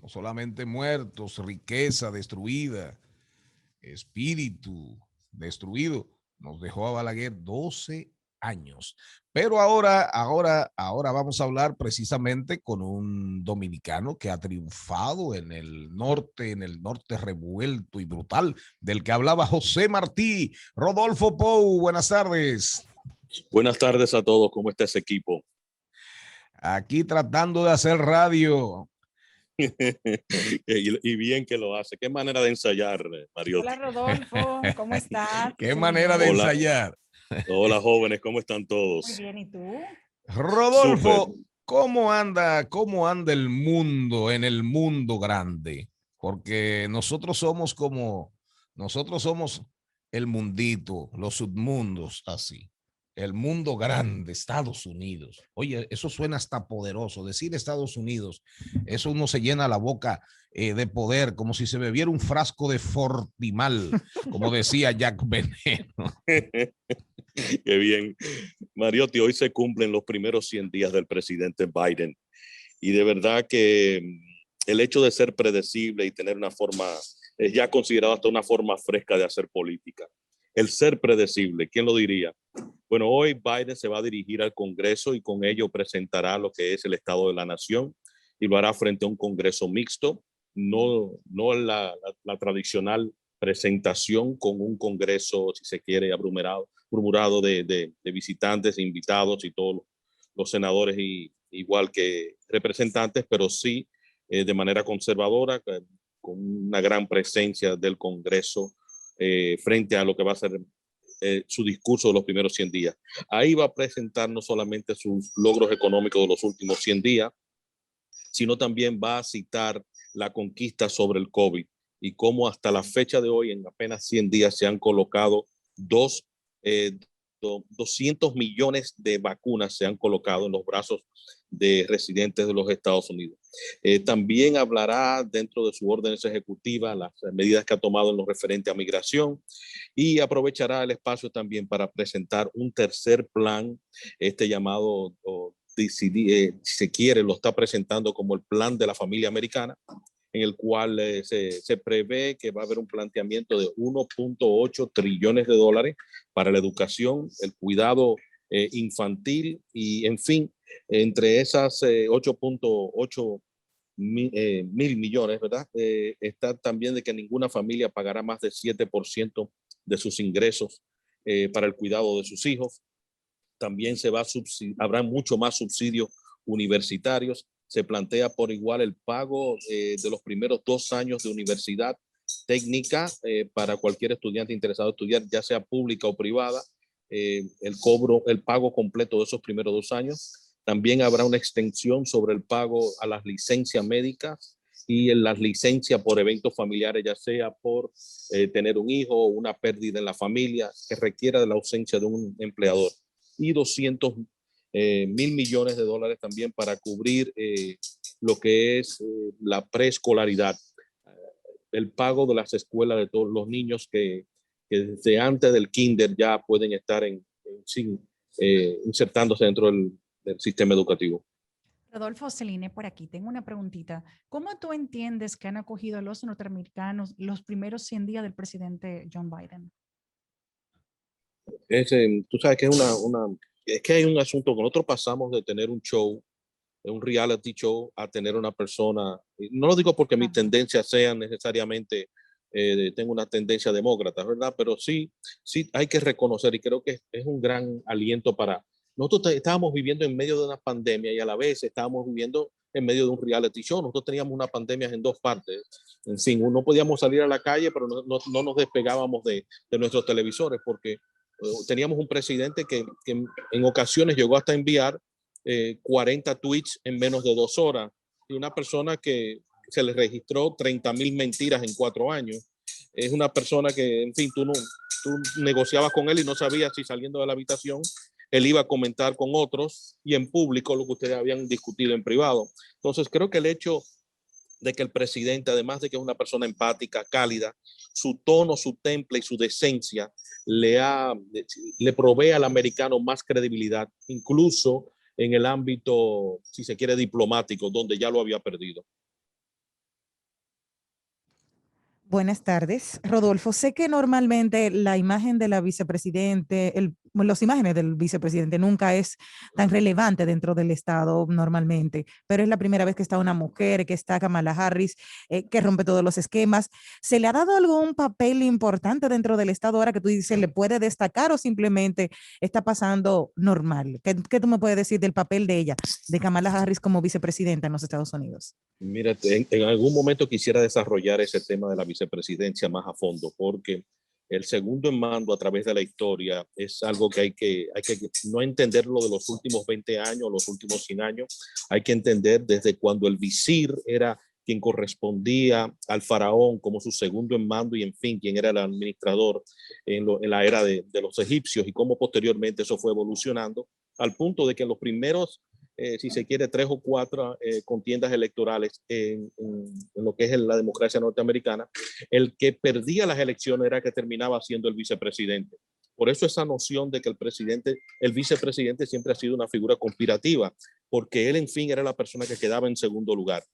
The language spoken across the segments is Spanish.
no solamente muertos, riqueza destruida, espíritu destruido. Nos dejó a Balaguer 12 años. Pero ahora vamos a hablar precisamente con un dominicano que ha triunfado en el norte revuelto y brutal, del que hablaba José Martí. Rodolfo Pou, buenas tardes. Buenas tardes a todos, ¿cómo está ese equipo? Aquí tratando de hacer radio. y bien que lo hace. ¿Qué manera de ensayar, Hola Mariotti? Rodolfo, ¿cómo estás? Qué Qué manera de bien. Hola, ensayar. hola jóvenes, ¿cómo están Muy todos? bien, ¿y tú? Súper. Rodolfo, cómo anda el mundo en el mundo grande? Porque nosotros somos el mundito, los submundos, así. El mundo grande, Estados Unidos. Oye, eso suena hasta poderoso. Decir Estados Unidos, eso uno se llena la boca de poder, como si se bebiera un frasco de Fortimal, como decía Jack Veneno. Qué bien. Mariotti, hoy se cumplen los primeros 100 días del presidente Biden y de verdad que el hecho de ser predecible y tener una forma, es ya considerado hasta una forma fresca de hacer política. El ser predecible, ¿quién lo diría? Bueno, hoy Biden se va a dirigir al Congreso y con ello presentará lo que es el Estado de la Nación y lo hará frente a un Congreso mixto, no la tradicional presentación con un Congreso, si se quiere, murmurado de visitantes, invitados y todos los senadores igual que representantes, pero sí de manera conservadora, con una gran presencia del Congreso frente a lo que va a ser su discurso de los primeros 100 días. Ahí va a presentar no solamente sus logros económicos de los últimos 100 días, sino también va a citar la conquista sobre el COVID y cómo hasta la fecha de hoy, en apenas 100 días, se han colocado 200 millones de vacunas se han colocado en los brazos de residentes de los Estados Unidos. También hablará dentro de su orden ejecutiva las medidas que ha tomado en lo referente a migración y aprovechará el espacio también para presentar un tercer plan, llamado, si se quiere, lo está presentando como el plan de la familia americana, en el cual se prevé que va a haber un planteamiento de 1.8 trillones de dólares para la educación, el cuidado infantil y, en fin, entre esas 8.8 mil millones, ¿verdad? Está también de que ninguna familia pagará más de 7% de sus ingresos para el cuidado de sus hijos. También habrá mucho más subsidios universitarios. Se plantea por igual el pago de los primeros 2 años de universidad técnica para cualquier estudiante interesado en estudiar, ya sea pública o privada, el pago completo de esos primeros 2 años. También habrá una extensión sobre el pago a las licencias médicas y en las licencias por eventos familiares, ya sea por tener un hijo o una pérdida en la familia que requiera de la ausencia de un empleador. Y 200 mil millones de dólares también para cubrir lo que es la preescolaridad, el pago de las escuelas de todos los niños que desde antes del kinder ya pueden estar insertándose dentro del sistema educativo. Rodolfo Celine, por aquí tengo una preguntita. ¿Cómo tú entiendes que han acogido a los norteamericanos los primeros 100 días del presidente John Biden? Tú sabes que es que hay un asunto que nosotros pasamos de tener un show, un reality show, a tener una persona, no lo digo porque mis tendencias sean necesariamente, tengo una tendencia demócrata, ¿verdad? Pero sí hay que reconocer y creo que es un gran aliento para, nosotros estábamos viviendo en medio de una pandemia y a la vez estábamos viviendo en medio de un reality show. Nosotros teníamos una pandemia en dos partes. En fin, no podíamos salir a la calle, pero no nos despegábamos de nuestros televisores porque teníamos un presidente que en ocasiones llegó hasta enviar 40 tweets en menos de 2 horas y una persona que se le registró 30,000 mentiras en 4 años. Es una persona que, en fin, tú negociabas con él y no sabías si saliendo de la habitación él iba a comentar con otros y en público lo que ustedes habían discutido en privado. Entonces creo que el hecho de que el presidente, además de que es una persona empática, cálida, su tono, su temple y su decencia le provee al americano más credibilidad, incluso en el ámbito, si se quiere, diplomático, donde ya lo había perdido. Buenas tardes, Rodolfo. Sé que normalmente la imagen de la vicepresidente, las imágenes del vicepresidente nunca es tan relevante dentro del Estado normalmente, pero es la primera vez que está una mujer, que está Kamala Harris, que rompe todos los esquemas. ¿Se le ha dado algún papel importante dentro del Estado ahora que tú dices, le puede destacar o simplemente está pasando normal? ¿Qué tú me puedes decir del papel de ella, de Kamala Harris como vicepresidenta en los Estados Unidos? Mira, en algún momento quisiera desarrollar ese tema de la vicepresidencia más a fondo, porque el segundo en mando a través de la historia es algo que hay que no entenderlo de los últimos 20 años, los últimos 100 años, hay que entender desde cuando el visir era quien correspondía al faraón como su segundo en mando y en fin, quien era el administrador en la era de los egipcios y cómo posteriormente eso fue evolucionando al punto de que en los primeros si se quiere, 3 o 4 contiendas electorales en lo que es la democracia norteamericana, el que perdía las elecciones era que terminaba siendo el vicepresidente. Por eso esa noción de que el vicepresidente siempre ha sido una figura conspirativa, porque él, en fin, era la persona que quedaba en segundo lugar.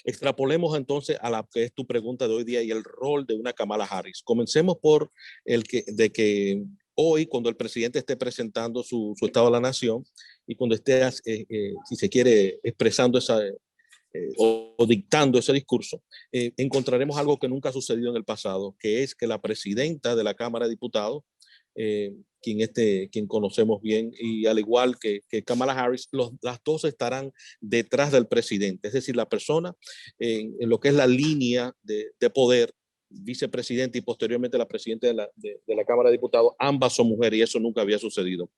Extrapolemos entonces a la que es tu pregunta de hoy día y el rol de una Kamala Harris. Comencemos por que hoy, cuando el presidente esté presentando su Estado de la Nación y cuando esté, si se quiere, expresando o dictando ese discurso, encontraremos algo que nunca ha sucedido en el pasado, que es que la presidenta de la Cámara de Diputados, quien conocemos bien, y al igual que Kamala Harris, las dos estarán detrás del presidente, es decir, la persona en lo que es la línea de poder, vicepresidente y posteriormente la presidenta de la Cámara de Diputados, ambas son mujeres y eso nunca había sucedido.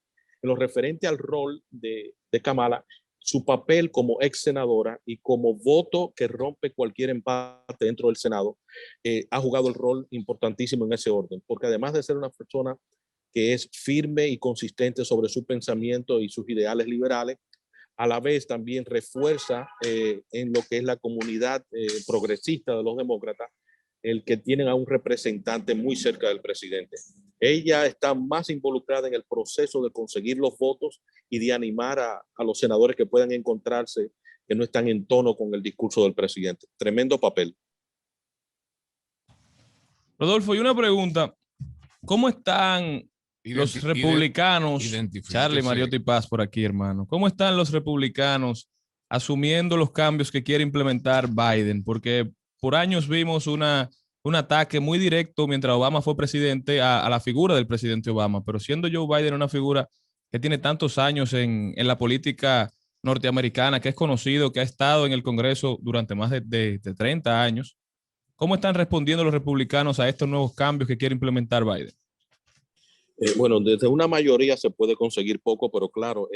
En lo referente al rol de Kamala, su papel como ex senadora y como voto que rompe cualquier empate dentro del Senado, ha jugado el rol importantísimo en ese orden, porque además de ser una persona que es firme y consistente sobre su pensamiento y sus ideales liberales, a la vez también refuerza en lo que es la comunidad progresista de los demócratas, el que tienen a un representante muy cerca del presidente. Ella está más involucrada en el proceso de conseguir los votos y de animar a los senadores que puedan encontrarse que no están en tono con el discurso del presidente. Tremendo papel. Rodolfo, y una pregunta. ¿Cómo están los republicanos? Charlie, Mariotti y Paz por aquí, hermano. ¿Cómo están los republicanos asumiendo los cambios que quiere implementar Biden? Porque por años vimos un ataque muy directo mientras Obama fue presidente a la figura del presidente Obama, pero siendo Joe Biden una figura que tiene tantos años en la política norteamericana, que es conocido, que ha estado en el Congreso durante más de 30 años, ¿cómo están respondiendo los republicanos a estos nuevos cambios que quiere implementar Biden? Bueno, desde una mayoría se puede conseguir poco, pero claro,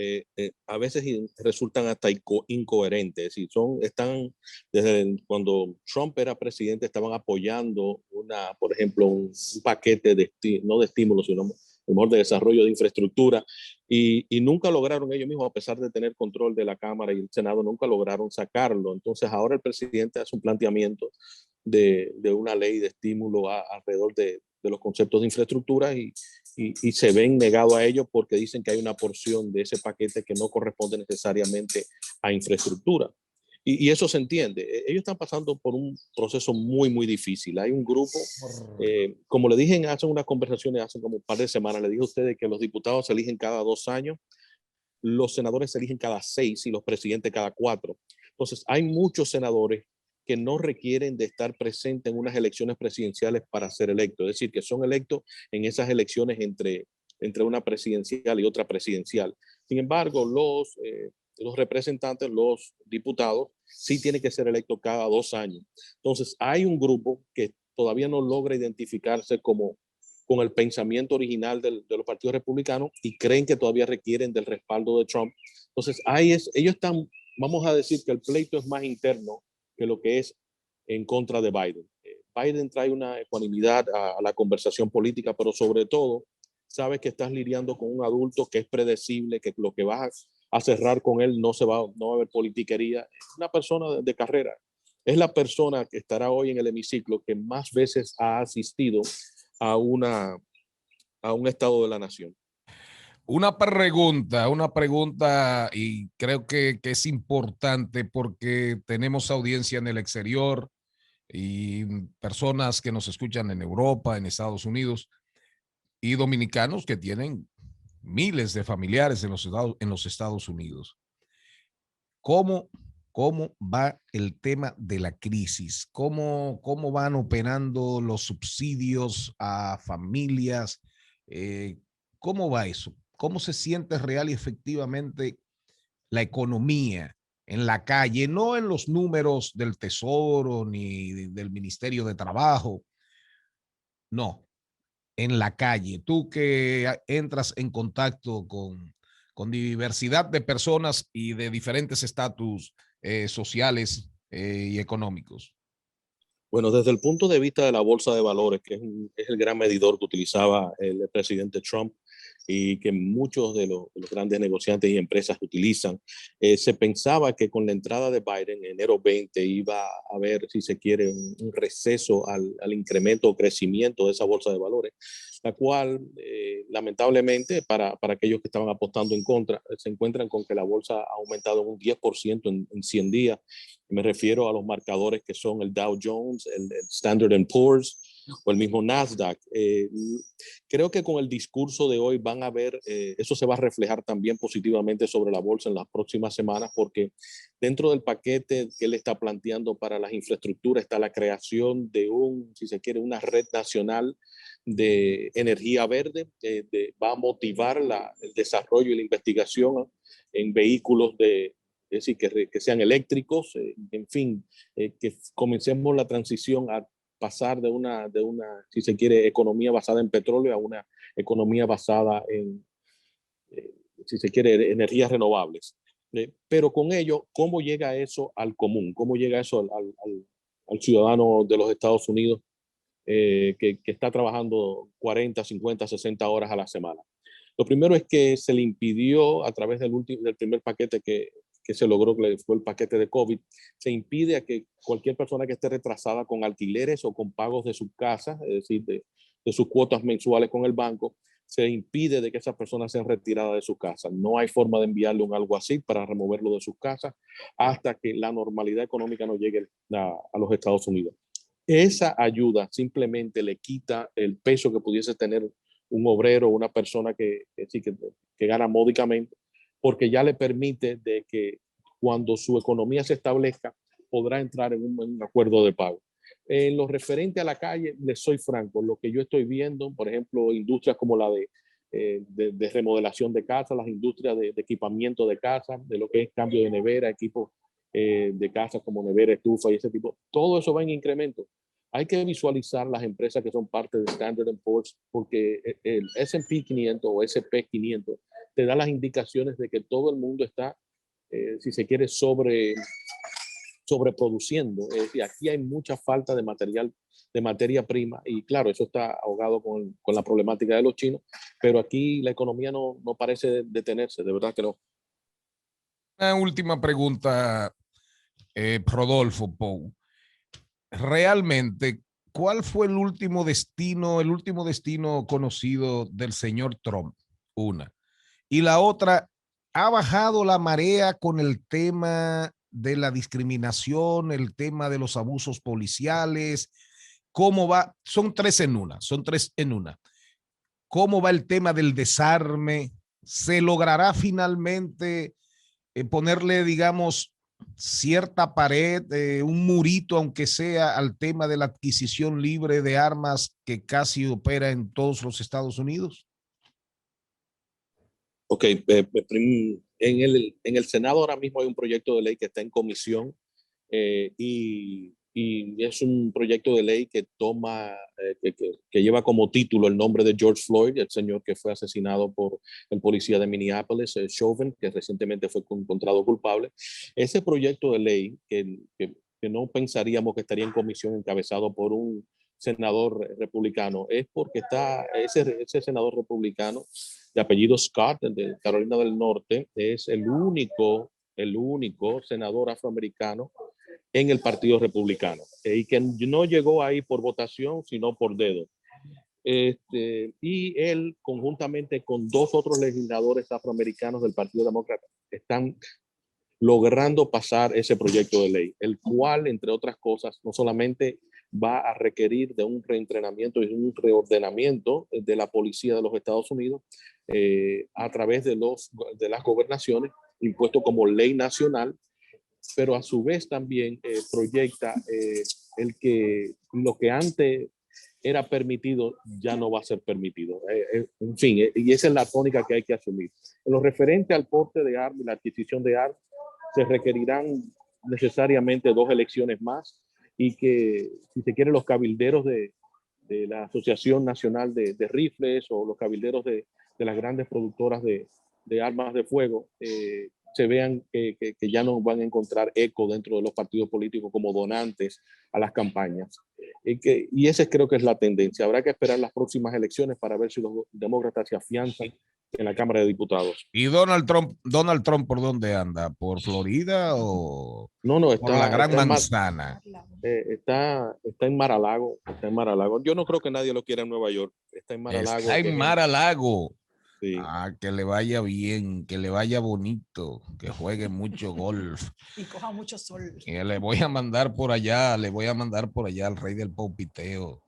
a veces resultan hasta incoherentes. Es decir, están desde cuando Trump era presidente, estaban apoyando por ejemplo, un paquete no de estímulos, sino de desarrollo de infraestructura, y nunca lograron ellos mismos, a pesar de tener control de la Cámara y el Senado, nunca lograron sacarlo. Entonces ahora el presidente hace un planteamiento de una ley de estímulo alrededor de los conceptos de infraestructura y se ven negados a ellos porque dicen que hay una porción de ese paquete que no corresponde necesariamente a infraestructura. Y eso se entiende. Ellos están pasando por un proceso muy, muy difícil. Hay un grupo, como le dije hace unas conversaciones, hace como un par de semanas, le dije a ustedes que los diputados se eligen cada 2 años, los senadores se eligen cada 6 y los presidentes cada 4. Entonces, hay muchos senadores que no requieren de estar presentes en unas elecciones presidenciales para ser electos, es decir, que son electos en esas elecciones entre una presidencial y otra presidencial. Sin embargo, los representantes, los diputados, sí tienen que ser electos cada 2 años. Entonces, hay un grupo que todavía no logra identificarse con el pensamiento original de los partidos republicanos y creen que todavía requieren del respaldo de Trump. Entonces, ellos están, vamos a decir que el pleito es más interno que lo que es en contra de Biden. Biden trae una ecuanimidad a la conversación política, pero sobre todo, sabes que estás lidiando con un adulto que es predecible, que lo que vas a cerrar con él no va a haber politiquería. Es una persona de carrera. Es la persona que estará hoy en el hemiciclo que más veces ha asistido a un estado de la nación. Una pregunta, y creo que es importante porque tenemos audiencia en el exterior y personas que nos escuchan en Europa, en Estados Unidos, y dominicanos que tienen miles de familiares en los Estados Unidos. ¿Cómo va el tema de la crisis? ¿Cómo van operando los subsidios a familias? ¿Cómo va eso? ¿Cómo se siente real y efectivamente la economía en la calle? No en los números del Tesoro ni del Ministerio de Trabajo, no, en la calle. Tú que entras en contacto con diversidad de personas y de diferentes estatus sociales y económicos. Bueno, desde el punto de vista de la bolsa de valores, que es el gran medidor que utilizaba el presidente Trump y que muchos de los grandes negociantes y empresas utilizan, se pensaba que con la entrada de Biden en enero 20 iba a haber, si se quiere, un receso al incremento o crecimiento de esa bolsa de valores, la cual lamentablemente para aquellos que estaban apostando en contra, se encuentran con que la bolsa ha aumentado un 10% en 100 días. Me refiero a los marcadores que son el Dow Jones, el Standard & Poor's o el mismo Nasdaq. Creo que con el discurso de hoy van a ver, eso se va a reflejar también positivamente sobre la bolsa en las próximas semanas, porque dentro del paquete que él está planteando para las infraestructuras está la creación de si se quiere, una red nacional de energía verde, va a motivar el desarrollo y la investigación en vehículos es decir, que sean eléctricos, en fin, que comencemos la transición a pasar de una, si se quiere, economía basada en petróleo a una economía basada en, si se quiere, energías renovables. Pero con ello, ¿cómo llega eso al común? ¿Cómo llega eso al ciudadano de los Estados Unidos que está trabajando 40, 50, 60 horas a la semana? Lo primero es que se le impidió a través del primer paquete que se logró, que fue el paquete de COVID, se impide a que cualquier persona que esté retrasada con alquileres o con pagos de su casa, es decir, de sus cuotas mensuales con el banco, se impide de que esas personas sean retiradas de su casa. No hay forma de enviarle un algo así para removerlo de sus casas hasta que la normalidad económica no llegue a los Estados Unidos. Esa ayuda simplemente le quita el peso que pudiese tener un obrero, una persona que gana módicamente, porque ya le permite de que cuando su economía se establezca, podrá entrar en un acuerdo de pago. En lo referente a la calle, les soy franco, lo que yo estoy viendo, por ejemplo, industrias como la de remodelación de casa, las industrias de equipamiento de casa, de lo que es cambio de nevera, equipos de casa como nevera, estufa y ese tipo, todo eso va en incremento. Hay que visualizar las empresas que son parte de Standard & Poor's, porque el S&P 500 o SP 500 te da las indicaciones de que todo el mundo está, si se quiere, sobreproduciendo. Y aquí hay mucha falta de material, de materia prima, y claro, eso está ahogado con la problemática de los chinos, pero aquí la economía no parece detenerse, de verdad que no. Una última pregunta, Rodolfo Pou. Realmente, ¿cuál fue el último destino conocido del señor Trump? Una. Y la otra, ¿ha bajado la marea con el tema de la discriminación, el tema de los abusos policiales? ¿Cómo va? Son tres en una. ¿Cómo va el tema del desarme? ¿Se logrará finalmente ponerle, digamos, cierta pared, un murito, aunque sea, al tema de la adquisición libre de armas que casi opera en todos los Estados Unidos? Ok, en el Senado ahora mismo hay un proyecto de ley que está en comisión y es un proyecto de ley que toma, que lleva como título el nombre de George Floyd, el señor que fue asesinado por el policía de Minneapolis, Chauvin, que recientemente fue encontrado culpable. Ese proyecto de ley que no pensaríamos que estaría en comisión encabezado por un senador republicano, es porque está ese senador republicano de apellido Scott, de Carolina del Norte, es el único senador afroamericano en el Partido Republicano y que no llegó ahí por votación, sino por dedo. Y él, conjuntamente con dos otros legisladores afroamericanos del Partido Demócrata, están logrando pasar ese proyecto de ley, el cual, entre otras cosas, no solamente va a requerir de un reentrenamiento y un reordenamiento de la policía de los Estados Unidos a través de las gobernaciones, impuesto como ley nacional, pero a su vez también proyecta el que lo que antes era permitido ya no va a ser permitido. En fin, y esa es la tónica que hay que asumir. En lo referente al porte de armas y la adquisición de armas, se requerirán necesariamente 2 elecciones más, y que, si se quiere, los cabilderos de la Asociación Nacional de Rifles o los cabilderos de las grandes productoras de armas de fuego se vean que ya no van a encontrar eco dentro de los partidos políticos como donantes a las campañas. Y esa creo que es la tendencia. Habrá que esperar las próximas elecciones para ver si los demócratas se afianzan en la Cámara de Diputados. ¿Y Donald Trump por dónde anda? ¿Por Florida o no, está, por la Gran Manzana? Está en Mar-a-Lago. Está en Mar-a-Lago. Yo no creo que nadie lo quiera en Nueva York. Está en Mar-a-Lago. Está en Mar-a-Lago. Sí. Que le vaya bien, que le vaya bonito, que juegue mucho golf. Y coja mucho sol. Y le voy a mandar por allá al rey del paupiteo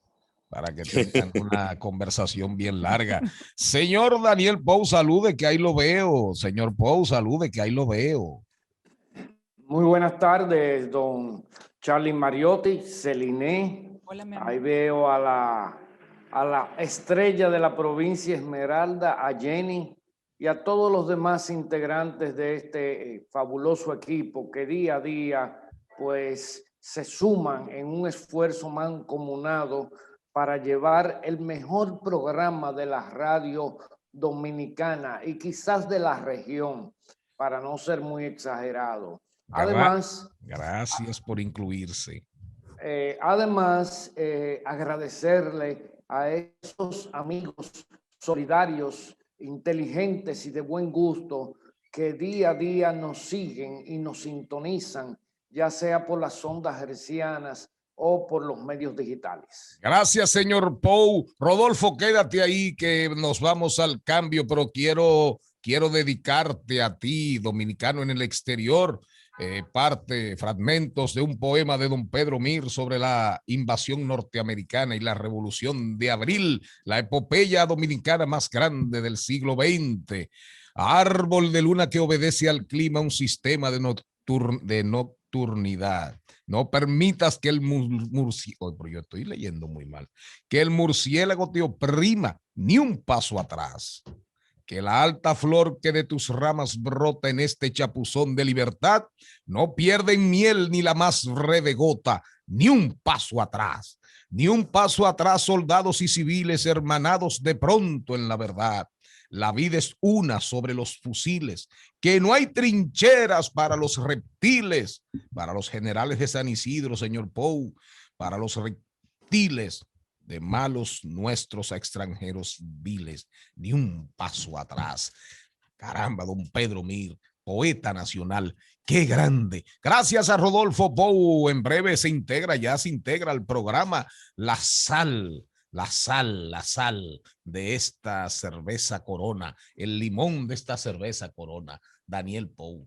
para que tengan una conversación bien larga. Señor Daniel Pou, salude que ahí lo veo. Señor Pou, salude que ahí lo veo. Muy buenas tardes, don Charlie Mariotti, Celiné. Hola, ahí veo a la estrella de la provincia Esmeralda, a Jenny, y a todos los demás integrantes de este fabuloso equipo que día a día pues se suman en un esfuerzo mancomunado para llevar el mejor programa de la radio dominicana y quizás de la región, para no ser muy exagerado. Además, gracias por incluirse. Además, agradecerle a esos amigos solidarios, inteligentes y de buen gusto que día a día nos siguen y nos sintonizan, ya sea por las ondas hercianas o por los medios digitales. Gracias, señor Pou. Rodolfo, quédate ahí que nos vamos al cambio, pero quiero dedicarte a ti, dominicano en el exterior, fragmentos de un poema de don Pedro Mir sobre la invasión norteamericana y la Revolución de Abril, la epopeya dominicana más grande del siglo XX. Árbol de luna que obedece al clima, un sistema de nocturnidad. No permitas que el murciélago, pero yo estoy leyendo muy mal, que el murciélago te oprima, ni un paso atrás. Que la alta flor que de tus ramas brota en este chapuzón de libertad no pierde en miel ni la más breve gota, ni un paso atrás. Ni un paso atrás, soldados y civiles hermanados de pronto en la verdad. La vida es una sobre los fusiles, que no hay trincheras para los reptiles, para los generales de San Isidro, señor Pou, para los reptiles de malos nuestros a extranjeros viles, ni un paso atrás. Caramba, don Pedro Mir, poeta nacional, qué grande. Gracias a Rodolfo Pou. En breve se integra al programa La Sal de esta cerveza Corona, el limón de esta cerveza Corona, Daniel Pou.